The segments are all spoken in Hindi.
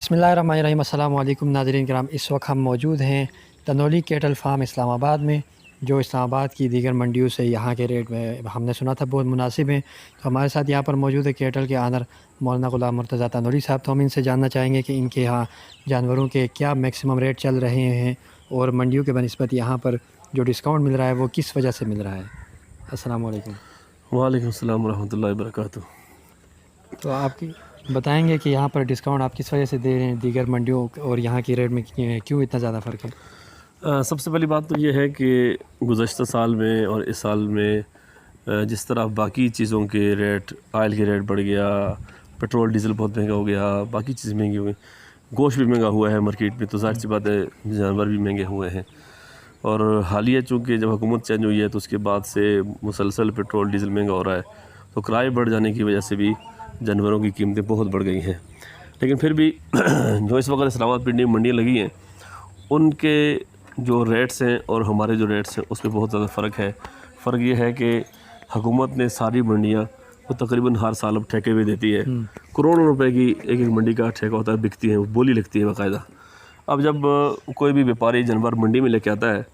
बिस्मिल्लाहिर्रहमानिर्रहीम। अस्सलाम वालेकुम नाज़रीन किराम। इस वक्त हम मौजूद हैं तनोली कैटल फार्म इस्लामाबाद में, जो इस्लामाबाद की दीगर मंडियों से यहाँ के रेट में हमने सुना था बहुत मुनासिब हैं। तो हमारे साथ यहाँ पर मौजूद है कैटल के आनर मौलाना ग़ुलाम मुर्तज़ा तनोली साहब। तो हम इनसे जानना चाहेंगे कि इनके यहाँ जानवरों के क्या मैक्सिमम रेट चल रहे हैं और मंडियों के बनिस्बत यहाँ पर जो डिस्काउंट मिल रहा है वो किस वजह से मिल रहा है। अस्सलाम वालेकुम। वालेकुम अस्सलाम रहमतुल्लाहि व बरकातुहू। तो आपकी बताएंगे कि यहाँ पर डिस्काउंट आप किस वजह से दे रहे हैं, दीगर मंडियों और यहाँ की रेट में क्यों इतना ज़्यादा फ़र्क है? सबसे पहली बात तो ये है कि गुज़श्ता साल में और इस साल में जिस तरह बाकी चीज़ों के रेट, आयल के रेट बढ़ गया, पेट्रोल डीज़ल बहुत महंगा हो गया, बाकी चीज़ महंगी हो गई, गोश्त भी महंगा हुआ है मार्केट में, तो ज़ाहिर सी बात है जानवर भी महंगे हुए हैं। और हालिया चूँकि जब हुकूमत चेंज हुई है तो उसके बाद से मुसलसल पेट्रोल डीज़ल महंगा हो रहा है, तो किराए बढ़ जाने की वजह से भी जानवरों की कीमतें बहुत बढ़ गई हैं। लेकिन फिर भी जो इस वक्त इस्लामाबाद पिंडी में मंडियाँ लगी हैं, उनके जो रेट्स हैं और हमारे जो रेट्स हैं उसमें बहुत ज़्यादा फ़र्क है। फ़र्क ये है कि हुकूमत ने सारी मंडियाँ वो तकरीबन हर साल अब ठेके पे देती है। करोड़ों रुपए की एक एक मंडी का ठेका होता है, बिकती है, वो बोली लगती है बाकायदा। अब जब कोई भी व्यापारी जानवर मंडी में लेके आता है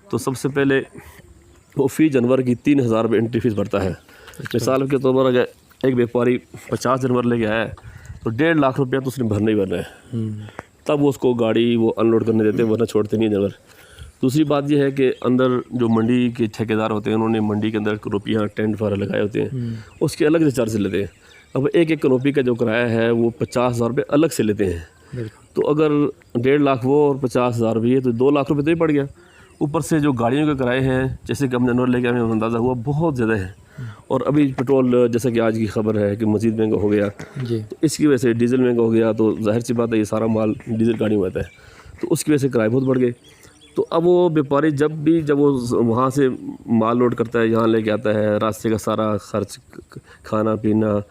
तो सबसे पहले वो फ़ी जानवर की 3,000 रुपये एंट्री फ़ीस भरता है। मिसाल के तौर पर अगर एक व्यापारी 50 जानवर लेके आया है तो 1.5 लाख रुपया तो उसने भरना ही भरना है, तब वो उसको गाड़ी वो अनलोड करने देते हैं, वरना छोड़ते नहीं जानवर। दूसरी बात यह है कि अंदर जो मंडी के ठेकेदार होते हैं उन्होंने मंडी के अंदर कनोपियाँ टेंट वगैरह लगाए होते हैं, उसके अलग से चार्ज लेते हैं। अब एक एक कनोपी का जो किराया है वो 50,000 रुपये अलग से लेते हैं। तो अगर 1.5 लाख वो और 50,000 रुपये तो 2 लाख रुपये तो ही पड़ गया। ऊपर से जो गाड़ियों के किराए हैं, जैसे कि हम जानवर लेके हमें अंदाज़ा हुआ बहुत ज़्यादा है। और अभी पेट्रोल जैसा कि आज की खबर है कि मज़ीद महंगा हो गया जी, तो इसकी वजह से डीज़ल महंगा हो गया, तो जाहिर सी बात है ये सारा माल डीज़ल गाड़ी में आता है, तो उसकी वजह से किराए बहुत बढ़ गए। तो अब वो व्यापारी जब वो वहाँ से माल लोड करता है, यहाँ लेके आता है, रास्ते का सारा खर्च, खाना पीना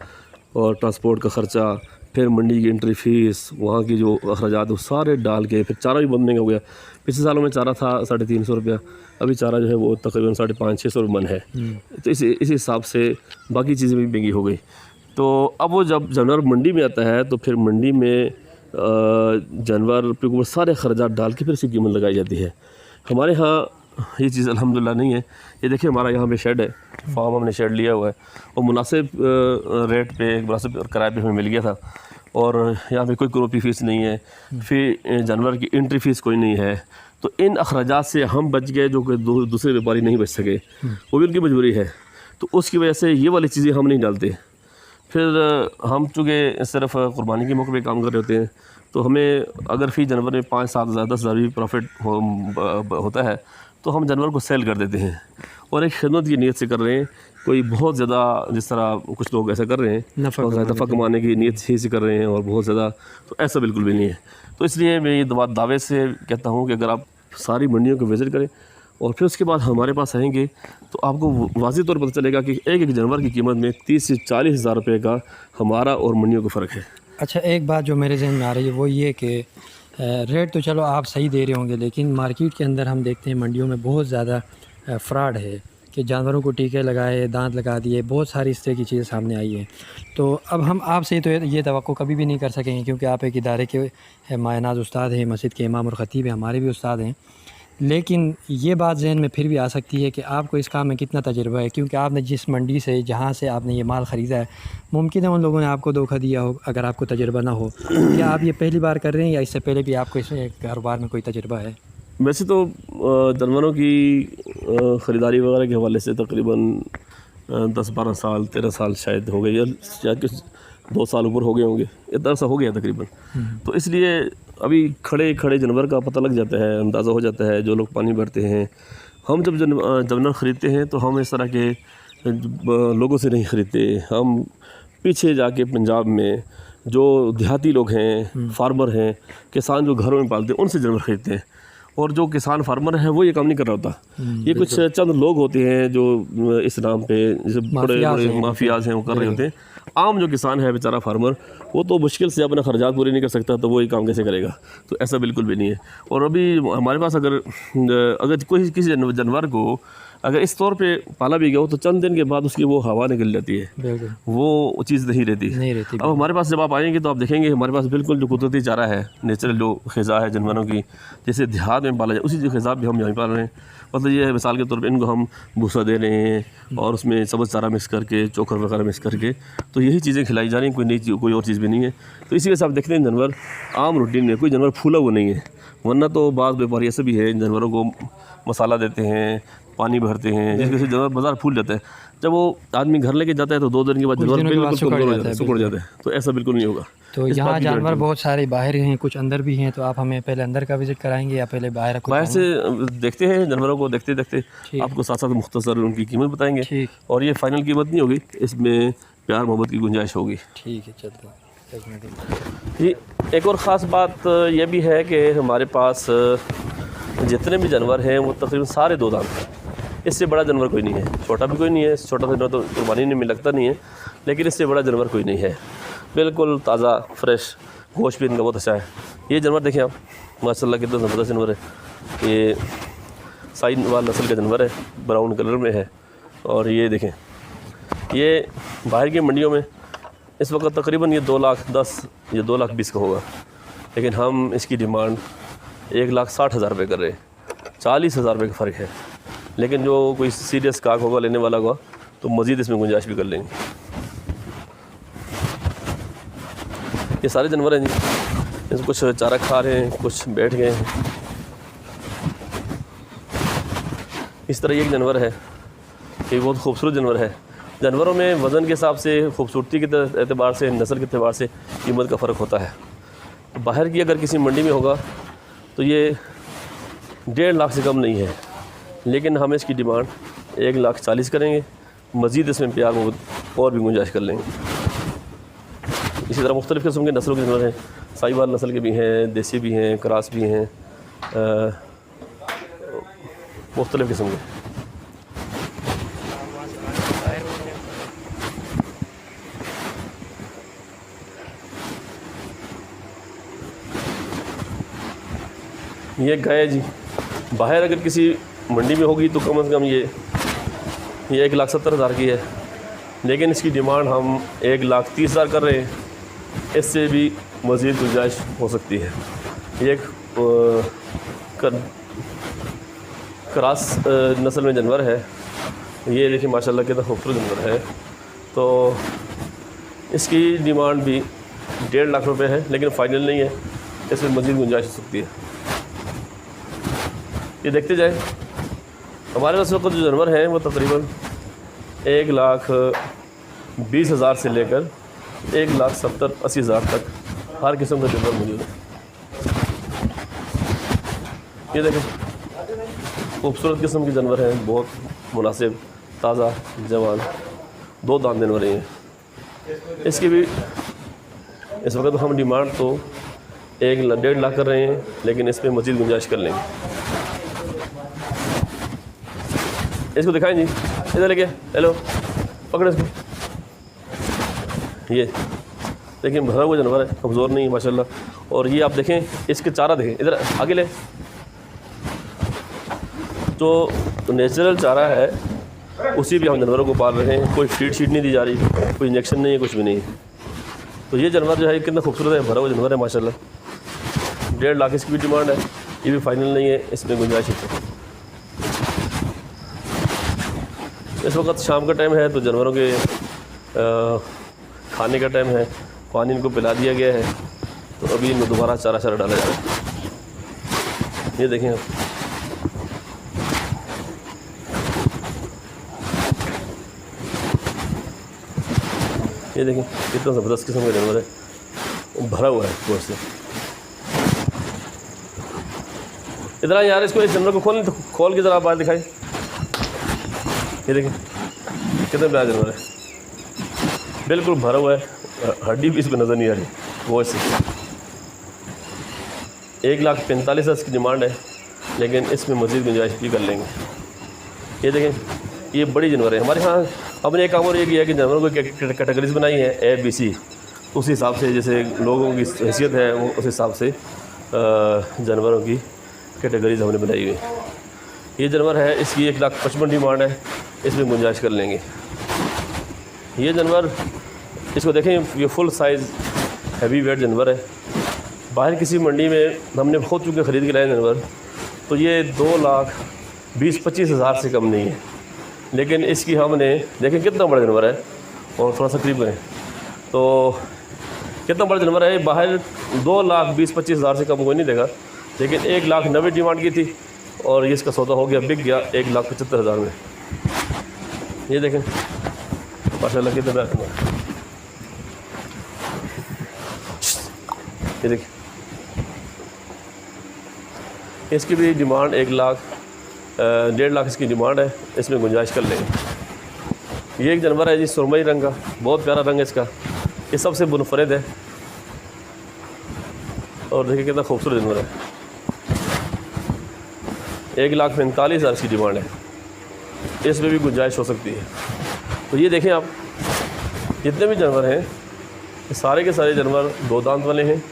और ट्रांसपोर्ट का ख़र्चा, फिर मंडी की एंट्री फ़ीस, वहाँ की जो अखराजात वो सारे डाल के फिर चारा भी बहुत महंगा हो गया। पिछले सालों में चारा था 350 रुपया, अभी चारा जो है वो तकरीबन 550-600 रुपये मन है। तो इस हिसाब से बाकी चीज़ें भी महंगी हो गई। तो अब वो जब जानवर मंडी में आता है तो फिर मंडी में जानवर के ऊपर सारे खर्चात डाल के फिर इसकी कीमत लगाई जाती है। हमारे यहाँ ये चीज़ अल्हम्दुलिल्लाह नहीं है। ये देखिए हमारा यहाँ पे शेड है, फार्म हमने शेड लिया हुआ है और मुनासिब रेट पे, मुनासिब किराए पे हमें मिल गया था। और यहाँ पे कोई करोपी फ़ीस नहीं है, फिर जानवर की एंट्री फ़ीस कोई नहीं है। तो इन अखराजात से हम बच गए, जो कि दूसरे व्यापारी नहीं बच सके, वो भी उनकी मजबूरी है। तो उसकी वजह से ये वाली चीज़ें हम नहीं डालते। फिर हम चूँकि सिर्फ कुर्बानी के मौके पे काम कर रहे होते हैं, तो हमें अगर फ़ी जानवर में 5-7 हज़ार 10 हज़ार भी प्रॉफिट होता है तो हम जानवर को सेल कर देते हैं और एक खिदमत की नीयत से कर रहे हैं। कोई बहुत ज़्यादा, जिस तरह कुछ लोग ऐसा कर रहे हैं, नफ़ा कमाने की नीयत ही से कर रहे हैं और बहुत ज़्यादा, तो ऐसा बिल्कुल भी नहीं है। तो इसलिए मैं ये दावे से कहता हूँ कि अगर आप सारी मंडियों को विज़िट करें और फिर उसके बाद हमारे पास आएंगे तो आपको वाज़ेह तौर पर पता चलेगा कि एक एक जानवर की कीमत में 30 से 40 हज़ार रुपये का हमारा और मंडियों का फ़र्क है। अच्छा, एक बात जो मेरे जहन में आ रही है वो ये कि रेट तो चलो आप सही दे रहे होंगे, लेकिन मार्केट के अंदर हम देखते हैं मंडियों में बहुत ज़्यादा फ्रॉड है कि जानवरों को टीके लगाए, दांत लगा दिए, बहुत सारी इस तरह की चीज़ें सामने आई हैं। तो अब हम आपसे तो ये तवक्को कभी भी नहीं कर सकेंगे, क्योंकि आप एक इदारे के मायनाज़ उस्ताद हैं, मस्जिद के इमाम और ख़तीब हैं, हमारे भी उस्ताद हैं। लेकिन ये बात जहन में फिर भी आ सकती है कि आपको इस काम में कितना तजुर्बा है, क्योंकि आपने जिस मंडी से, जहाँ से आपने ये माल ख़रीदा है, मुमकिन है उन लोगों ने आपको धोखा दिया हो अगर आपको तजुर्बा ना हो। क्या आप ये पहली बार कर रहे हैं या इससे पहले भी आपको इस कारोबार में कोई तजुर्बा है? वैसे तो जानवरों की ख़रीदारी वगैरह के हवाले से तकरीबन 10-12 साल 13 साल शायद हो गए, या कुछ 2 साल ऊपर हो गए होंगे, इतना सा हो गया तकरीबन। तो इसलिए अभी खड़े खड़े जानवर का पता लग जाता है, अंदाज़ा हो जाता है। जो लोग पानी भरते हैं, हम जब जानवर ख़रीदते हैं तो हम इस तरह के लोगों से नहीं ख़रीदते। हम पीछे जाके पंजाब में जो देहाती लोग हैं, फार्मर हैं, किसान जो घरों में पालते हैं, उनसे जानवर ख़रीदते हैं। और जो किसान फार्मर है वो ये काम नहीं कर रहा होता। ये कुछ चंद लोग होते हैं जो इस नाम पे, जैसे बड़े बड़े माफियाज हैं, वो कर रहे होते हैं। आम जो किसान है बेचारा फार्मर, वो तो मुश्किल से अपना खर्चात पूरे नहीं कर सकता, तो वो ये काम कैसे करेगा? तो ऐसा बिल्कुल भी नहीं है। और अभी हमारे पास अगर कोई किसी जानवर को अगर इस तौर पे पाला भी गया हो तो चंद दिन के बाद उसकी वो हवा निकल जाती है, बिल्कुल वो चीज़ नहीं रहती। अब हमारे पास जब आप आएंगे तो आप देखेंगे हमारे पास बिल्कुल जो कुदरती चारा है, नेचुरल जो ग़िज़ा है जानवरों की, जैसे देहात में पाला जाए उसी ग़िज़ा भी हम यहाँ पाल रहे हैं। मतलब ये है मिसाल के तौर पे इनको हम भूसा दे रहे हैं और उसमें सब्ज़ चारा मिक्स करके, चोकर वगैरह मिक्स करके, तो यही चीज़ें खिलाई जा रही हैं, कोई नई चीज़, कोई और चीज़ भी नहीं है। तो इसी वजह से आप देखते हैं जानवर आम रूटीन में कोई जानवर फूला हुआ नहीं है। वरना तो बाज़ व्यापारी ऐसे भी है जानवरों को मसाला देते हैं, पानी भरते हैं, जिसकी वजह से जानवर बाज़ार फूल जाता है। जब वो आदमी घर लेके जाता है तो 2 दिन के बाद जानवर बिल्कुल सुकड़ जाता है। तो ऐसा बिल्कुल नहीं होगा। तो यहाँ जानवर बहुत सारे बाहर हैं, कुछ अंदर भी हैं, तो आप हमें पहले अंदर का विज़िट कराएंगे या पहले बाहर से देखते हैं जानवरों को, देखते देखते आपको साथ साथ मुख्तसर उनकी कीमत बताएंगे। और ये फ़ाइनल कीमत नहीं होगी, इसमें प्यार मोहब्बत की गुंजाइश होगी। ठीक है, चलते हैं। ये एक और ख़ास बात यह भी है कि हमारे पास जितने भी जानवर हैं वो तकरीबन सारे 2 दांत हैं। इससे बड़ा जानवर कोई नहीं है, छोटा भी कोई नहीं है। छोटा जानवर तो कुर्बानी में लगता नहीं है, लेकिन इससे बड़ा जानवर कोई नहीं है। बिल्कुल ताज़ा फ्रेश, गोश्त भी इनका बहुत अच्छा है। ये जानवर देखें आप, माशाल्लाह कितना ज़बरदस्त जानवर है। ये साहिवाल नस्ल का जानवर है, ब्राउन कलर में है। और ये देखें, ये बाहर की मंडियों में इस वक्त तकरीबन ये 2,10,000 या 2,20,000 का होगा, लेकिन हम इसकी डिमांड 1,60,000 रुपये कर रहे हैं। 40,000 रुपये का फ़र्क है। लेकिन जो कोई सीरियस काक होगा लेने वाला होगा तो मज़ीद इसमें गुंजाइश भी कर लेंगे। ये सारे जानवर हैं जी, इसमें कुछ चारा खा रहे हैं, कुछ बैठ गए हैं। इस तरह एक जानवर है, ये बहुत खूबसूरत जानवर है। जानवरों में वज़न के हिसाब से, खूबसूरती के एतबार से, नस्ल के एतबार से कीमत का फ़र्क होता है। तो बाहर की अगर किसी मंडी में होगा तो ये 1.5 लाख से कम नहीं है, लेकिन हम इसकी डिमांड 1,40,000 करेंगे। मज़ीद इसमें प्यार मोहब्बत और भी गुंजाइश कर लेंगे। इसी तरह मुख्तलिफ़ किस्म के नस्लों के जानवर हैं, साहिवाल नस्ल के भी हैं, देसी भी हैं, क्रॉस भी हैं, मुख्तलिफ़ किस्म के। ये गाय जी बाहर अगर किसी मंडी में होगी तो कम से कम ये 1,70,000 की है, लेकिन इसकी डिमांड हम 1,30,000 कर रहे हैं। इससे भी मज़ीद गुंजाइश हो सकती है। ये एक क्रॉस नस्ल में जानवर है। ये देखिए माशाल्लाह कितना खूबसूरत जानवर है। तो इसकी डिमांड भी 1.5 लाख रुपए है, लेकिन फ़ाइनल नहीं है, इसमें मज़ीद गुंजाइश हो सकती है। ये देखते जाए, हमारे पास वक्त जो जानवर हैं वो तकरीबन 1,20,000 से लेकर 1,70,000-80,000 तक हर किस्म का जानवर मौजूद है। ये देखें, खूबसूरत किस्म के जानवर हैं, बहुत मुनासिब, ताज़ा, जवान, 2 दांत देने वाले हैं। इसकी भी इस वक्त हम डिमांड तो 1.5 लाख कर रहे हैं, लेकिन इस पर मज़ीद गुंजाइश कर लेंगे। इसको दिखाएं जी, इधर लेके, हेलो पकड़े इसको। ये देखिए भरा हुआ जानवर है, कमज़ोर नहीं है माशाल्लाह। और ये आप देखें, इसके चारा देखें, इधर आगे ले। जो नेचुरल चारा है उसी भी हम जानवरों को पाल रहे हैं, कोई फीड शीट नहीं दी जा रही, कोई इंजेक्शन नहीं है, कुछ भी नहीं है। तो ये जानवर जो है कितना खूबसूरत है, भरा हुआ जानवर है माशाल्लाह। 1.5 लाख इसकी भी डिमांड है, ये भी फ़ाइनल नहीं है, इसमें गुंजाइश है। इस वक्त शाम का टाइम है तो जानवरों के खाने का टाइम है, पानी इनको पिला दिया गया है, तो अभी इनको दोबारा चारा डाला जा रहा है। ये देखें आप, ये देखें कितना ज़बरदस्त किस्म का जानवर है, भरा हुआ है गोश्त से। इधर यार, इसको इस जानवर को खोल के ज़रा बाहर दिखाएं। ये देखें कितना प्यारा जानवर है, बिल्कुल भरा हुआ है, हड्डी भी इसको नज़र नहीं आ रही गोश्त से। 1,45,000 इसकी डिमांड है, लेकिन इसमें मज़ीद गुंजाइश भी कर लेंगे। ये देखें, ये बड़ी जानवर है। हमारे यहाँ हमने एक काम और ये किया कि जानवरों को कैटेगरीज बनाई है, A, B, C। उस हिसाब से जैसे लोगों की हैसियत है वो उस हिसाब से जानवरों की कैटेगरीज हमने बनाई हुई है। ये जानवर है, इसकी 1,55,000 डिमांड है, इसमें गुंजाइश कर लेंगे। ये जानवर, इसको देखें, ये फुल साइज़ हैवी वेट जानवर है। बाहर किसी मंडी में हमने बहुत चुके ख़रीद के लाए जानवर, तो ये 2,20,25,000 से कम नहीं है। लेकिन इसकी हमने देखें कितना बड़ा जानवर है, और थोड़ा सा करीब करें तो कितना बड़ा जानवर है। बाहर 2,20,25,000 से कम कोई नहीं देगा, लेकिन 1,90,000 डिमांड की थी और ये इसका सौदा हो गया, बिक गया 1,75,000 में। ये देखें माशाल्लाह कितना प्यारा जानवर है। ये देखिए, इसकी भी डिमांड 1,00,000 इसकी डिमांड है, इसमें गुंजाइश कर लेंगे। ये एक जानवर है जी, सुरमई रंग का, बहुत प्यारा रंग है इसका, ये सबसे मुनफरिद है। और देखिए कितना खूबसूरत जानवर है। 1,45,000 इसकी डिमांड है, इसमें भी गुंजाइश हो सकती है। तो ये देखें आप, जितने भी जानवर हैं ये सारे के सारे जानवर 2 दांत वाले हैं,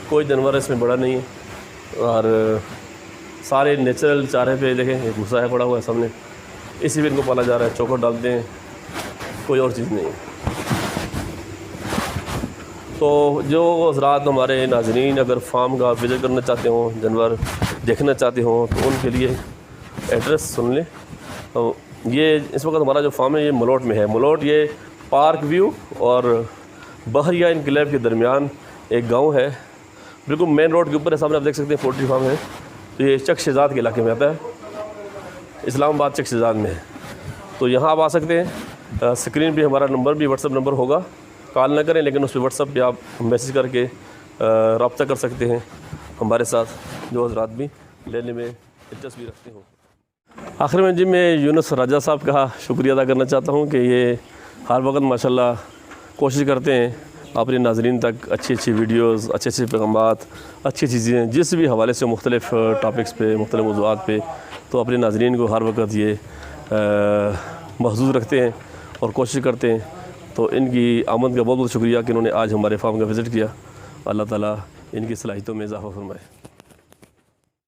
कोई जानवर इसमें बड़ा नहीं है। और सारे नेचुरल चारे पे देखें, एक भूसा है पड़ा हुआ है सामने, इसी पे इनको पाला जा रहा है, चोकर डालते हैं, कोई और चीज़ नहीं है। तो जो हज़रात हमारे नाज़रीन अगर फार्म का विज़िट करना चाहते हो, जानवर देखना चाहते हो, तो उनके लिए एड्रेस सुन लें। तो ये इस वक्त हमारा जो फार्म है ये मलोट में है। मलोट ये पार्क व्यू और बहरिया इनकलाब के दरमियान एक गांव है, बिल्कुल मेन रोड के ऊपर है। सामने आप देख सकते हैं पोल्ट्री फार्म है। तो ये चक शहजाद के इलाके में आता है, इस्लामाबाद चक शहजाद में है। तो यहाँ आप आ सकते हैं। स्क्रीन पे हमारा नंबर भी, व्हाट्सअप नंबर होगा, कॉल ना करें, लेकिन उस पर व्हाट्सअप पे आप मैसेज करके रब्ता कर सकते हैं हमारे साथ, जो हज़रात भी लेने में दिलचस्पी रखते हो। आखिर में जी मैं यूनुस राजा साहब का शुक्रिया अदा करना चाहता हूँ कि ये हर वक्त माशाल्लाह कोशिश करते हैं अपने नाज़रीन तक अच्छी वीडियोस, अच्छे पैगामात, अच्छी चीज़ें, जिस भी हवाले से मुख्तलिफ़ टॉपिक्स पे, मुख्तलिफ़ मौज़ूआत पे, तो अपने नाज़रीन को हर वक्त ये महफूज़ रखते हैं और कोशिश करते हैं। तो इनकी आमद का बहुत बहुत शुक्रिया कि इन्होंने आज हमारे फार्म का विज़िट किया। अल्लाह ताला इनकी सलाहियतों में इज़ाफ़ा फरमाए।